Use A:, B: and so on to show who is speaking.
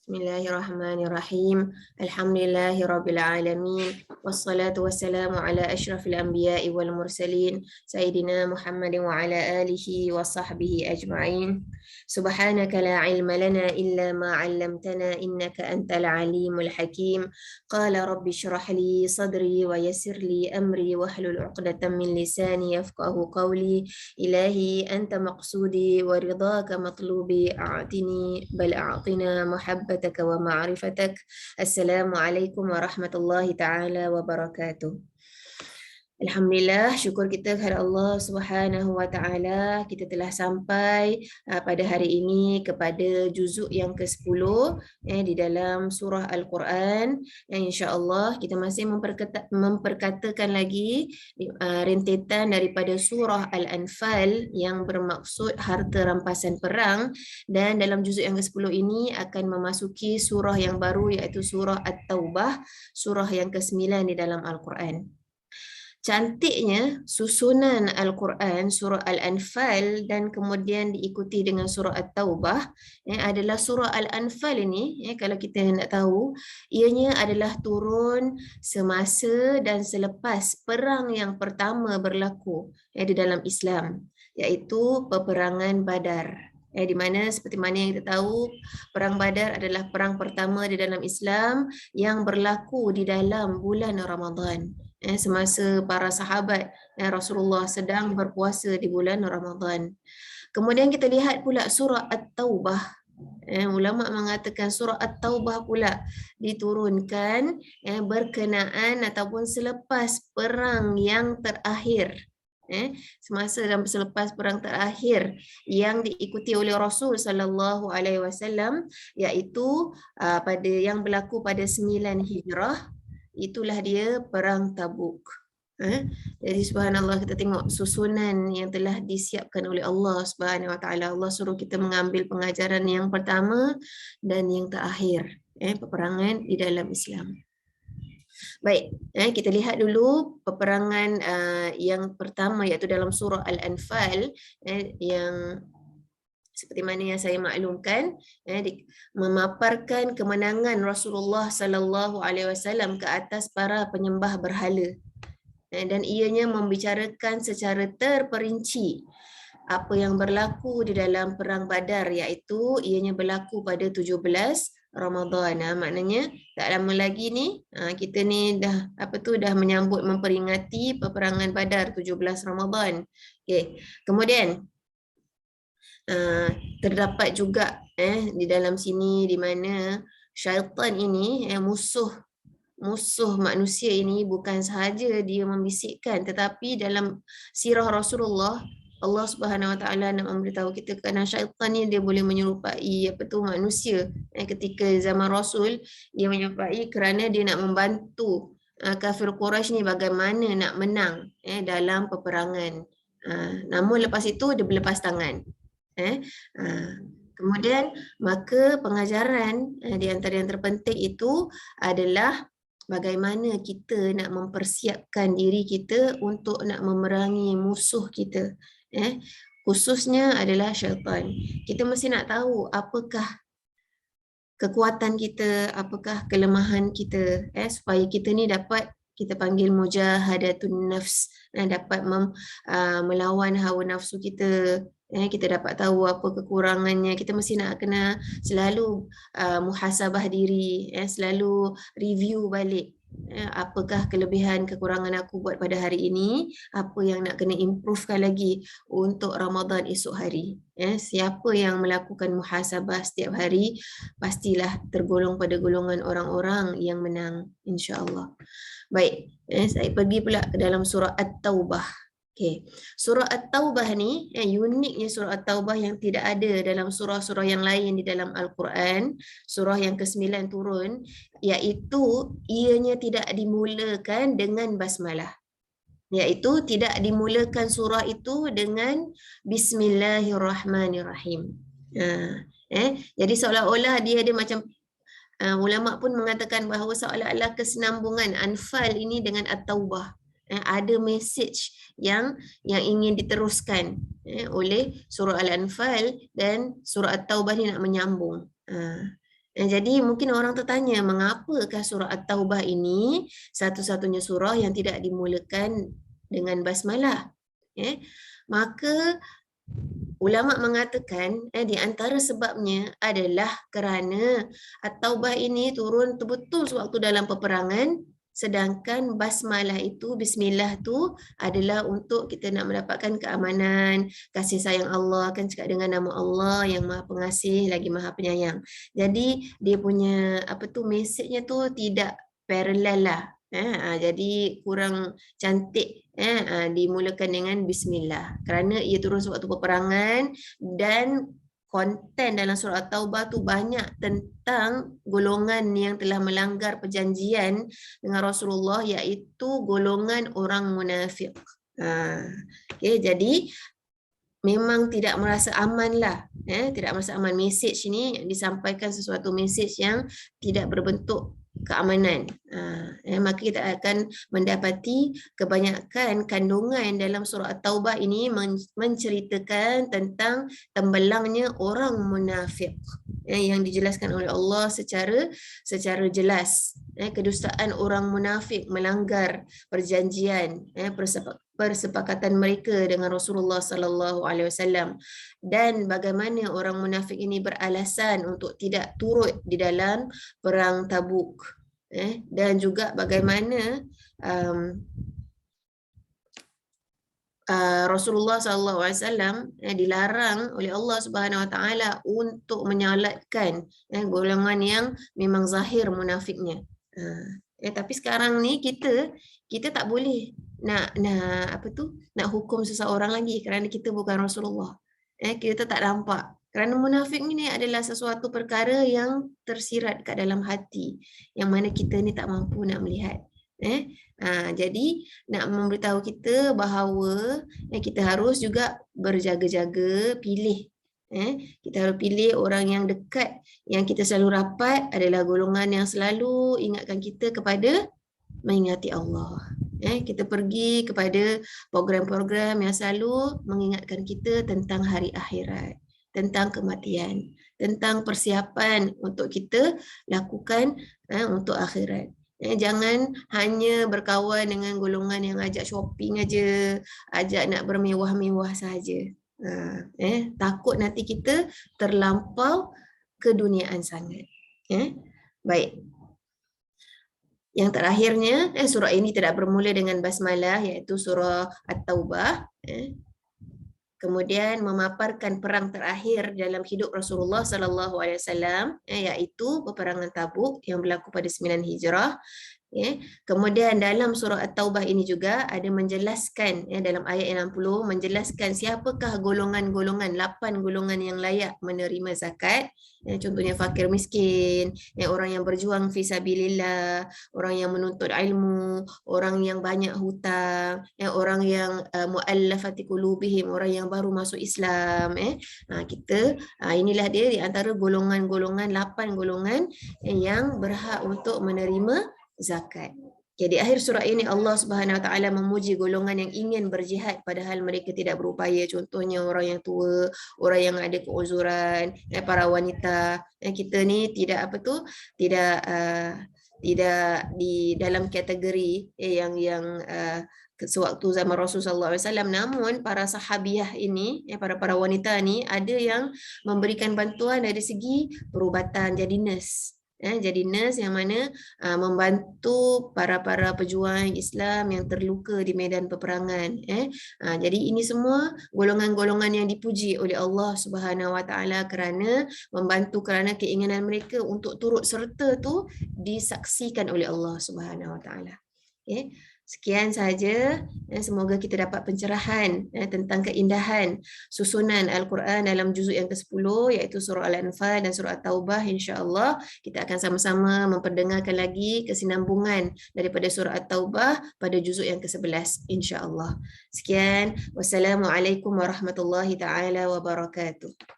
A: Bismillahirrahmanirrahim. Alhamdulillahirabbil alamin. Wassalatu wassalamu ala asyrafil anbiya'i wal mursalin sayyidina Muhammadin wa ala alihi wa sahbihi ajma'in. Subhanaka la ilma lana illa ma 'allamtana innaka antal alimul hakim. Qala rabbi shrah li sadri wa yassir li amri wahlul 'uqdatam min lisani yafqahu qawli. Ilahi anta maqsudi wa ridhaka matlubi a'tini bal a'tina muhabbataka wa ma'rifatak. Assalamualaikum warahmatullahi taala wabarakatuh. Alhamdulillah, syukur kita kepada Allah Subhanahu wa taala, kita telah sampai pada hari ini kepada juzuk yang ke-10 di dalam surah Al-Quran. Insya-Allah kita masih memperkatakan lagi rentetan daripada surah Al-Anfal yang bermaksud harta rampasan perang, dan dalam juzuk yang ke-10 ini akan memasuki surah yang baru iaitu surah At-Taubah, surah yang ke-9 di dalam Al-Quran. Cantiknya susunan Al-Quran, surah Al-Anfal dan kemudian diikuti dengan surah At-Taubah adalah surah Al-Anfal ini, kalau kita nak tahu, ianya adalah turun semasa dan selepas perang yang pertama berlaku di dalam Islam, iaitu peperangan Badar. Di mana seperti mana yang kita tahu, perang Badar adalah perang pertama di dalam Islam yang berlaku di dalam bulan Ramadan. Semasa para sahabat Rasulullah sedang berpuasa di bulan Ramadan. Kemudian kita lihat pula surah At-Taubah. Ulama mengatakan surah At-Taubah pula diturunkan berkenaan ataupun selepas perang yang terakhir. Semasa dan selepas perang terakhir yang diikuti oleh Rasul sallallahu alaihi wasallam, iaitu pada yang berlaku pada 9 Hijrah. Itulah dia perang Tabuk. Jadi subhanallah, kita tengok susunan yang telah disiapkan oleh Allah Subhanahu wa taala. Allah suruh kita mengambil pengajaran yang pertama dan yang terakhir, peperangan di dalam Islam. Baik, kita lihat dulu peperangan yang pertama iaitu dalam surah Al-Anfal, yang seperti mana yang saya maklumkan, memaparkan kemenangan Rasulullah sallallahu alaihi wasallam ke atas para penyembah berhala, dan ianya membicarakan secara terperinci apa yang berlaku di dalam perang Badar, iaitu ianya berlaku pada 17 Ramadan. Maknanya tak lama lagi ni kita ni dah dah menyambut memperingati peperangan Badar 17 Ramadan. Okey. Kemudian terdapat juga di dalam sini di mana syaitan ini musuh manusia ini bukan sahaja dia membisikkan, tetapi dalam sirah Rasulullah, Allah Subhanahu Wa Taala nak memberitahu kita kerana syaitan ni dia boleh menyerupai manusia. Ketika zaman Rasul dia menyerupai kerana dia nak membantu kafir Quraisy ni bagaimana nak menang dalam peperangan. Namun lepas itu dia berlepas tangan. Kemudian maka pengajaran di antara yang terpenting itu adalah bagaimana kita nak mempersiapkan diri kita untuk nak memerangi musuh kita, khususnya adalah syaitan. Kita mesti nak tahu apakah kekuatan kita, apakah kelemahan kita, supaya kita ni dapat kita panggil mujahadatun nafs, dapat melawan hawa nafsu kita. Kita dapat tahu apa kekurangannya. Kita mesti nak kena selalu muhasabah diri, selalu review balik. Apakah kelebihan kekurangan aku buat pada hari ini, apa yang nak kena improvekan lagi untuk Ramadan esok hari. Siapa yang melakukan muhasabah setiap hari pastilah tergolong pada golongan orang-orang yang menang, insya-Allah. Baik, saya pergi pula ke dalam surah At-Taubah. Surah At-Taubah ni, uniknya surah At-Taubah yang tidak ada dalam surah-surah yang lain di dalam Al-Quran, surah yang ke-9 turun, iaitu ianya tidak dimulakan dengan basmalah. Iaitu tidak dimulakan surah itu dengan Bismillahirrahmanirrahim. Jadi seolah-olah dia ada macam, ulama pun mengatakan bahawa seolah-olah kesinambungan Anfal ini dengan At-Taubah. Ada message yang ingin diteruskan oleh surah Al-Anfal, dan surah At-Taubah ni nak menyambung. Jadi mungkin orang tertanya, mengapakah surah At-Taubah ini satu-satunya surah yang tidak dimulakan dengan basmalah? Maka ulama mengatakan di antara sebabnya adalah kerana At-Taubah ini turun betul-betul sewaktu dalam peperangan, sedangkan basmalah itu, bismillah tu adalah untuk kita nak mendapatkan keamanan, kasih sayang Allah, kan cakap dengan nama Allah yang Maha Pengasih lagi Maha Penyayang. Jadi dia punya apa tu, mesejnya tu tidak parallel lah. Jadi kurang cantik dimulakan dengan bismillah kerana ia turun sewaktu peperangan, dan konten dalam surah At-Taubah tu banyak tentang golongan yang telah melanggar perjanjian dengan Rasulullah, iaitu golongan orang munafik. Jadi memang tidak merasa aman lah, tidak merasa aman. Mesej ni disampaikan sesuatu mesej yang tidak berbentuk keamanan. Maka kita akan mendapati kebanyakan kandungan dalam surah At-Taubah ini menceritakan tentang tembelangnya orang munafik, yang dijelaskan oleh Allah secara jelas. Kedustaan orang munafik melanggar perjanjian, persepakatan mereka dengan Rasulullah sallallahu alaihi wasallam, dan bagaimana orang munafik ini beralasan untuk tidak turut di dalam perang Tabuk, dan juga bagaimana Rasulullah sallallahu alaihi wasallam dilarang oleh Allah Subhanahu wa taala untuk menyalatkan golongan yang memang zahir munafiknya. Tapi sekarang ni kita tak boleh nak hukum seseorang lagi kerana kita bukan Rasulullah. Kita tak nampak. Kerana munafik ni adalah sesuatu perkara yang tersirat kat dalam hati, yang mana kita ni tak mampu nak melihat. Jadi nak memberitahu kita bahawa kita harus juga berjaga-jaga pilih. Kita harus pilih orang yang dekat, yang kita selalu rapat adalah golongan yang selalu ingatkan kita kepada mengingati Allah. Kita pergi kepada program-program yang selalu mengingatkan kita tentang hari akhirat, tentang kematian, tentang persiapan untuk kita lakukan untuk akhirat. Jangan hanya berkawan dengan golongan yang ajak shopping aja, ajak nak bermewah-mewah saja. Takut nanti kita terlampau keduniaan sangat. Baik. Yang terakhirnya, surah ini tidak bermula dengan basmalah, iaitu surah At-Taubah. Kemudian memaparkan perang terakhir dalam hidup Rasulullah sallallahu alaihi wasallam, iaitu peperangan Tabuk yang berlaku pada 9 Hijrah. Kemudian dalam surah At-Taubah ini juga ada menjelaskan, dalam ayat 60 menjelaskan siapakah golongan-golongan, 8 golongan yang layak menerima zakat. Contohnya fakir miskin, orang yang berjuang fisabilillah, orang yang menuntut ilmu, orang yang banyak hutang, orang yang muallafati qulubihim, orang yang baru masuk Islam. Inilah dia di antara golongan-golongan, 8 golongan yang berhak untuk menerima zakat. Jadi akhir surah ini Allah Subhanahu wa taala memuji golongan yang ingin berjihad padahal mereka tidak berupaya. Contohnya orang yang tua, orang yang ada keuzuran, para wanita. Kita ni tidak tidak di dalam kategori yang sewaktu zaman Rasulullah SAW. Namun para sahabiah ini, para wanita ni ada yang memberikan bantuan dari segi perubatan, jadi nurse. Jadi nurse yang mana membantu para pejuang Islam yang terluka di medan peperangan. Jadi ini semua golongan-golongan yang dipuji oleh Allah Subhanahu wa taala kerana membantu, kerana keinginan mereka untuk turut serta tu disaksikan oleh Allah Subhanahu wa taala. Sekian sahaja. Semoga kita dapat pencerahan tentang keindahan susunan Al-Quran dalam juzuk yang ke-10, iaitu surah Al-Anfal dan surah At-Taubah. InsyaAllah kita akan sama-sama memperdengarkan lagi kesinambungan daripada surah At-Taubah pada juzuk yang ke-11. InsyaAllah. Sekian. Wassalamualaikum warahmatullahi taala wabarakatuh.